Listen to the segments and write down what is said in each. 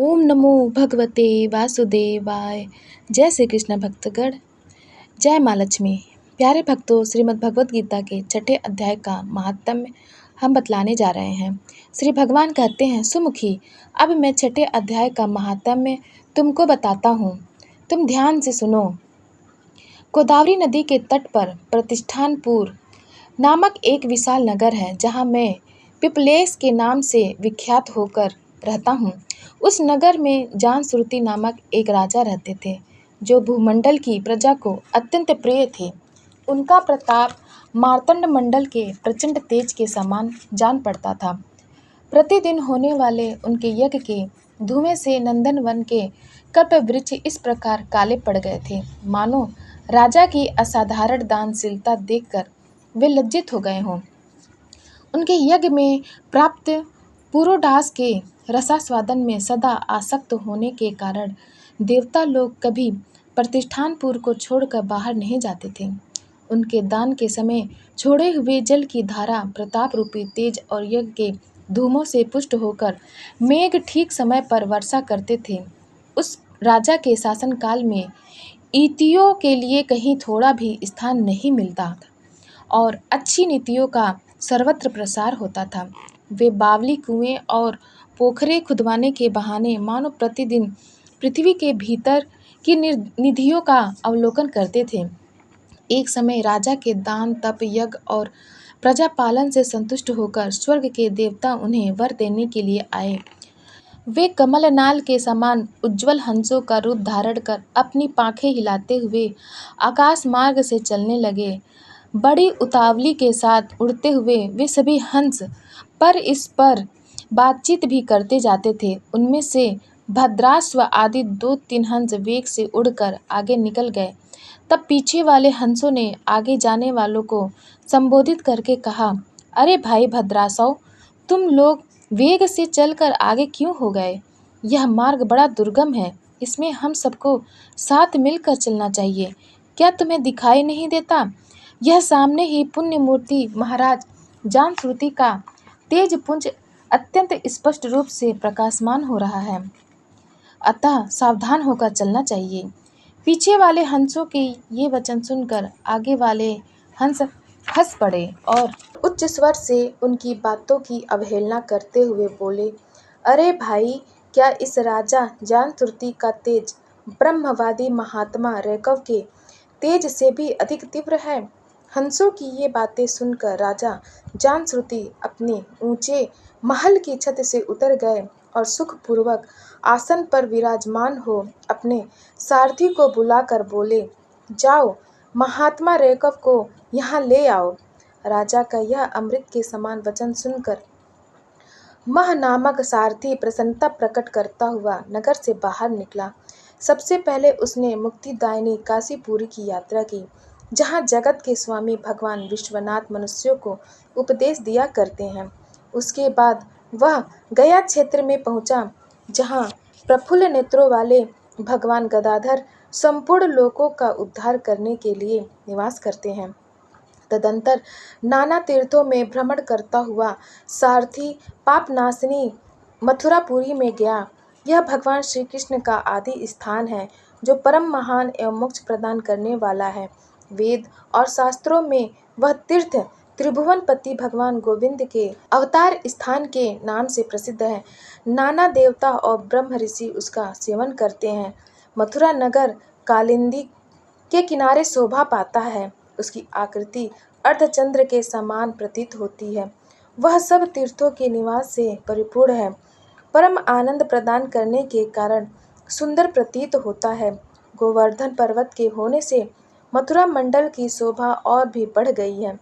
ओम नमो भगवते वासुदेवाय। जय श्री कृष्ण भक्तगण, जय माँ लक्ष्मी। प्यारे भक्तों, श्रीमद् भगवत गीता के छठे अध्याय का महात्म्य हम बतलाने जा रहे हैं। श्री भगवान कहते हैं, सुमुखी, अब मैं छठे अध्याय का महात्म्य तुमको बताता हूँ, तुम ध्यान से सुनो। गोदावरी नदी के तट पर प्रतिष्ठानपुर नामक एक विशाल नगर है, जहाँ मैं पिपलेश के नाम से विख्यात होकर रहता हूँ। उस नगर में जानश्रुति नामक एक राजा रहते थे, जो भूमंडल की प्रजा को अत्यंत प्रिय थे। उनका प्रताप मार्तंड मंडल के प्रचंड तेज के समान जान पड़ता था। प्रतिदिन होने वाले उनके यज्ञ के धुएं से नंदनवन के कल्प वृक्ष इस प्रकार काले पड़ गए थे, मानो राजा की असाधारण दानशीलता देखकर वे लज्जित हो गए हों। उनके यज्ञ में प्राप्त पुरोडास के रसास्वादन में सदा आसक्त होने के कारण देवता लोग कभी प्रतिष्ठानपुर को छोड़कर बाहर नहीं जाते थे। उनके दान के समय छोड़े हुए जल की धारा प्रताप रूपी तेज और यज्ञ के धूमों से पुष्ट होकर मेघ ठीक समय पर वर्षा करते थे। उस राजा के शासनकाल में ईतियों के लिए कहीं थोड़ा भी स्थान नहीं मिलता था और अच्छी नीतियों का सर्वत्र प्रसार होता था। वे बावली कुएं और पोखरे खुदवाने के बहाने मानो प्रतिदिन पृथ्वी के भीतर की निधियों का अवलोकन करते थे। एक समय राजा के दान, तप, यज्ञ और प्रजापालन से संतुष्ट होकर स्वर्ग के देवता उन्हें वर देने के लिए आए। वे कमलनाल के समान उज्ज्वल हंसों का रूप धारण कर अपनी पाखें हिलाते हुए आकाश मार्ग से चलने लगे। बड़ी उतावली के साथ उड़ते हुए वे सभी हंस पर इस पर बातचीत भी करते जाते थे। उनमें से भद्राश्व आदि 2-3 हंस वेग से उड़कर आगे निकल गए। तब पीछे वाले हंसों ने आगे जाने वालों को संबोधित करके कहा, अरे भाई भद्रासव, तुम लोग वेग से चलकर आगे क्यों हो गए? यह मार्ग बड़ा दुर्गम है, इसमें हम सबको साथ मिलकर चलना चाहिए। क्या तुम्हें दिखाई नहीं देता? यह सामने ही पुण्य मूर्ति महाराज जानश्रुति का तेज पुंज अत्यंत स्पष्ट रूप से प्रकाशमान हो रहा है, अतः सावधान होकर चलना चाहिए। पीछे वाले हंसों के ये वचन सुनकर आगे वाले हंस हंस पड़े और उच्च स्वर से उनकी बातों की अवहेलना करते हुए बोले, अरे भाई, क्या इस राजा जानश्रुति का तेज ब्रह्मवादी महात्मा रैकव के तेज से भी अधिक तीव्र है? हंसों की ये बातें सुनकर राजा जानश्रुति अपने ऊंचे महल की छत से उतर गए और सुखपूर्वक आसन पर विराजमान हो अपने सारथी को बुलाकर बोले, जाओ, महात्मा रैकव को यहाँ ले आओ। राजा का यह अमृत के समान वचन सुनकर मह नामक सारथी प्रसन्नता प्रकट करता हुआ नगर से बाहर निकला। सबसे पहले उसने मुक्तिदायिनी काशीपुरी की यात्रा की, जहाँ जगत के स्वामी भगवान विश्वनाथ मनुष्यों को उपदेश दिया करते हैं। उसके बाद वह गया क्षेत्र में पहुँचा, जहाँ प्रफुल्ल नेत्रों वाले भगवान गदाधर संपूर्ण लोकों का उद्धार करने के लिए निवास करते हैं। तदंतर नाना तीर्थों में भ्रमण करता हुआ सारथी पापनाशिनी मथुरापुरी में गया। यह भगवान श्री कृष्ण का आदि स्थान है, जो परम महान एवं मोक्ष प्रदान करने वाला है। वेद और शास्त्रों में वह तीर्थ त्रिभुवनपति भगवान गोविंद के अवतार स्थान के नाम से प्रसिद्ध है। नाना देवता और ब्रह्म ऋषि उसका सेवन करते हैं। मथुरा नगर कालिंदी के किनारे शोभा पाता है। उसकी आकृति अर्धचंद्र के समान प्रतीत होती है। वह सब तीर्थों के निवास से परिपूर्ण है। परम आनंद प्रदान करने के कारण सुंदर प्रतीत होता है। गोवर्धन पर्वत के होने से मथुरा मंडल की शोभा और भी बढ़ गई है।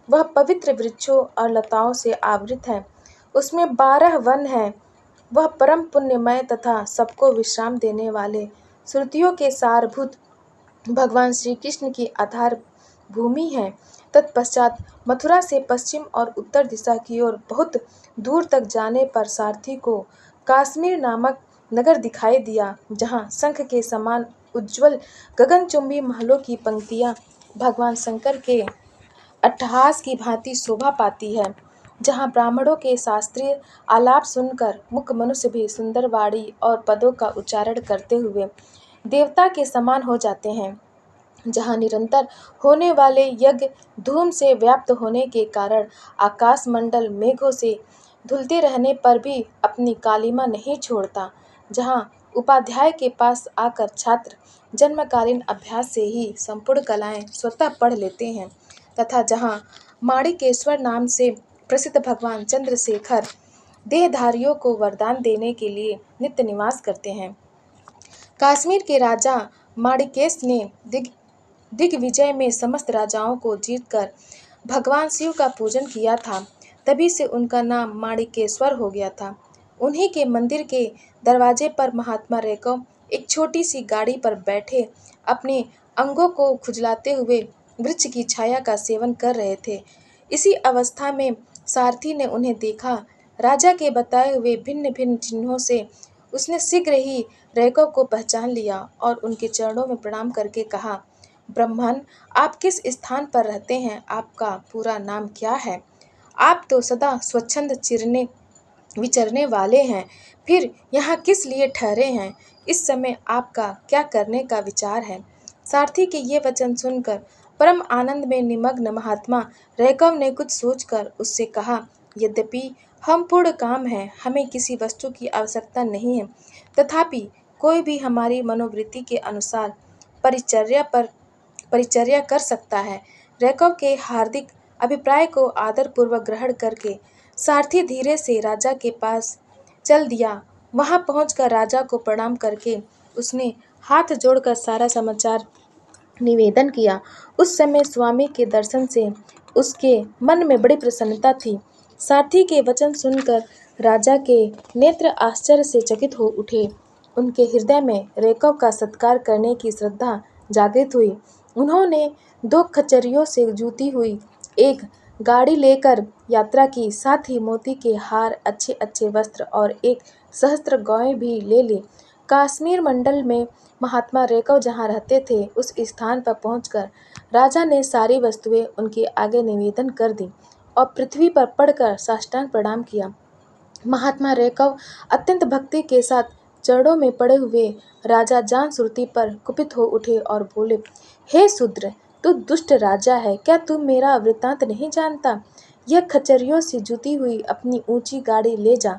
वह पवित्र वृक्षों और लताओं से आवृत है। उसमें 12 वन हैं। वह परम पुण्यमय तथा सबको विश्राम देने वाले श्रुतियों के सारभूत भगवान श्री कृष्ण की आधार भूमि है। तत्पश्चात मथुरा से पश्चिम और उत्तर दिशा की ओर बहुत दूर तक जाने पर सारथी को काश्मीर नामक नगर दिखाई दिया, जहाँ शंख के समान उज्ज्वल गगनचुंबी महलों की पंक्तियाँ भगवान शंकर के अट्टहास की भांति शोभा पाती है। जहाँ ब्राह्मणों के शास्त्रीय आलाप सुनकर मुख मनुष्य भी सुंदर वाणी और पदों का उच्चारण करते हुए देवता के समान हो जाते हैं, जहाँ निरंतर होने वाले यज्ञ धूम से व्याप्त होने के कारण आकाश मंडल मेघों से धुलते रहने पर भी अपनी कालिमा नहीं छोड़ता, जहाँ उपाध्याय के पास आकर छात्र जन्मकालीन अभ्यास से ही संपूर्ण कलाएं स्वतः पढ़ लेते हैं, तथा जहाँ माणिकेश्वर नाम से प्रसिद्ध भगवान चंद्रशेखर देहधारियों को वरदान देने के लिए नित्य निवास करते हैं। कश्मीर के राजा माणिकेश ने दिग्विजय में समस्त राजाओं को जीतकर भगवान शिव का पूजन किया था, तभी से उनका नाम माणिकेश्वर हो गया था। उन्हीं के मंदिर के दरवाजे पर महात्मा रैकव एक छोटी सी गाड़ी पर बैठे अपने अंगों को खुजलाते हुए वृक्ष की छाया का सेवन कर रहे थे। इसी अवस्था में सारथी ने उन्हें देखा। राजा के बताए हुए भिन्न भिन्न चिन्हों से उसने शीघ्र ही रैकव को पहचान लिया और उनके चरणों में प्रणाम करके कहा, ब्राह्मण, आप किस स्थान पर रहते हैं? आपका पूरा नाम क्या है? आप तो सदा स्वच्छंद विचरने वाले हैं, फिर यहाँ किस लिए ठहरे हैं? इस समय आपका क्या करने का विचार है? सारथी के ये वचन सुनकर परम आनंद में निमग्न महात्मा रैकव ने कुछ सोचकर उससे कहा, यद्यपि हम पूर्ण काम हैं, हमें किसी वस्तु की आवश्यकता नहीं है, तथापि कोई भी हमारी मनोवृत्ति के अनुसार परिचर्या कर सकता है। रैकव के हार्दिक अभिप्राय को आदरपूर्वक ग्रहण करके सारथी धीरे से राजा के पास चल दिया। वहां पहुंचकर राजा को प्रणाम करके उसने हाथ जोड़कर सारा समाचार निवेदन किया। उस समय स्वामी के दर्शन से उसके मन में बड़ी प्रसन्नता थी। सारथी के वचन सुनकर राजा के नेत्र आश्चर्य से चकित हो उठे। उनके हृदय में रैकव का सत्कार करने की श्रद्धा जागृत हुई। उन्होंने 2 खच्चरियों से जुती हुई एक गाड़ी लेकर यात्रा की, साथ ही मोती के हार, अच्छे अच्छे वस्त्र और एक सहस्त्र गौएं भी ले ली। कश्मीर मंडल में महात्मा रैकव जहाँ रहते थे, उस स्थान पर पहुंचकर राजा ने सारी वस्तुएं उनके आगे निवेदन कर दी और पृथ्वी पर पड़कर साष्टांग प्रणाम किया। महात्मा रैकव अत्यंत भक्ति के साथ चरणों में पड़े हुए राजा जान श्रुति पर कुपित हो उठे और बोले, हे शूद्र, तू दुष्ट राजा है, क्या तू मेरा वृत्तांत नहीं जानता? यह खच्चरियों से जुती हुई अपनी ऊंची गाड़ी ले जा।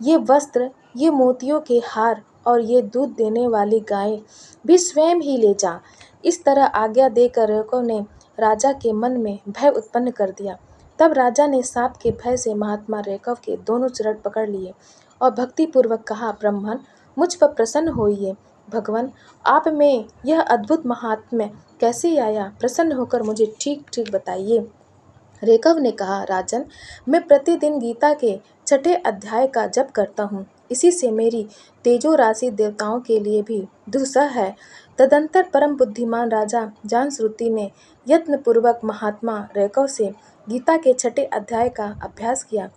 ये वस्त्र, ये मोतियों के हार और ये दूध देने वाली गायें भी स्वयं ही ले जा। इस तरह आज्ञा देकर रैकव ने राजा के मन में भय उत्पन्न कर दिया। तब राजा ने साप के भय से महात्मा रैकव के दोनों चरण पकड़ लिए और भक्तिपूर्वक कहा, ब्राह्मण, मुझ पर प्रसन्न होइए। भगवान, आप में यह अद्भुत महात्म्य कैसे आया? प्रसन्न होकर मुझे ठीक ठीक बताइए। रैकव ने कहा, राजन, मैं प्रतिदिन गीता के 6ठे अध्याय का जप करता हूँ। इसी से मेरी तेजो राशि देवताओं के लिए भी दुस्सह है। तदंतर परम बुद्धिमान राजा जानश्रुति ने यत्नपूर्वक महात्मा रैकव से गीता के 6ठे अध्याय का अभ्यास किया।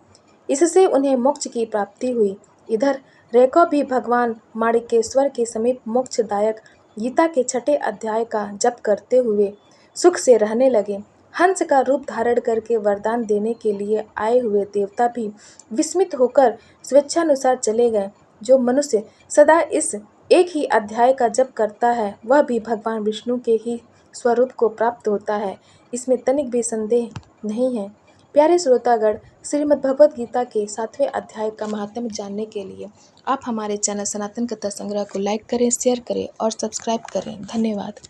इससे उन्हें मोक्ष की प्राप्ति हुई। इधर रैकव भी भगवान माणिकेश्वर के समीप मोक्षदायक गीता के 6ठे अध्याय का जप करते हुए सुख से रहने लगे। हंस का रूप धारण करके वरदान देने के लिए आए हुए देवता भी विस्मित होकर स्वेच्छानुसार चले गए। जो मनुष्य सदा इस एक ही अध्याय का जप करता है, वह भी भगवान विष्णु के ही स्वरूप को प्राप्त होता है, इसमें तनिक भी संदेह नहीं है। प्यारे श्रोतागण, श्रीमद् भगवद गीता के 7वें अध्याय का महात्म्य जानने के लिए आप हमारे चैनल सनातन कथा संग्रह को लाइक करें, शेयर करें और सब्सक्राइब करें। धन्यवाद।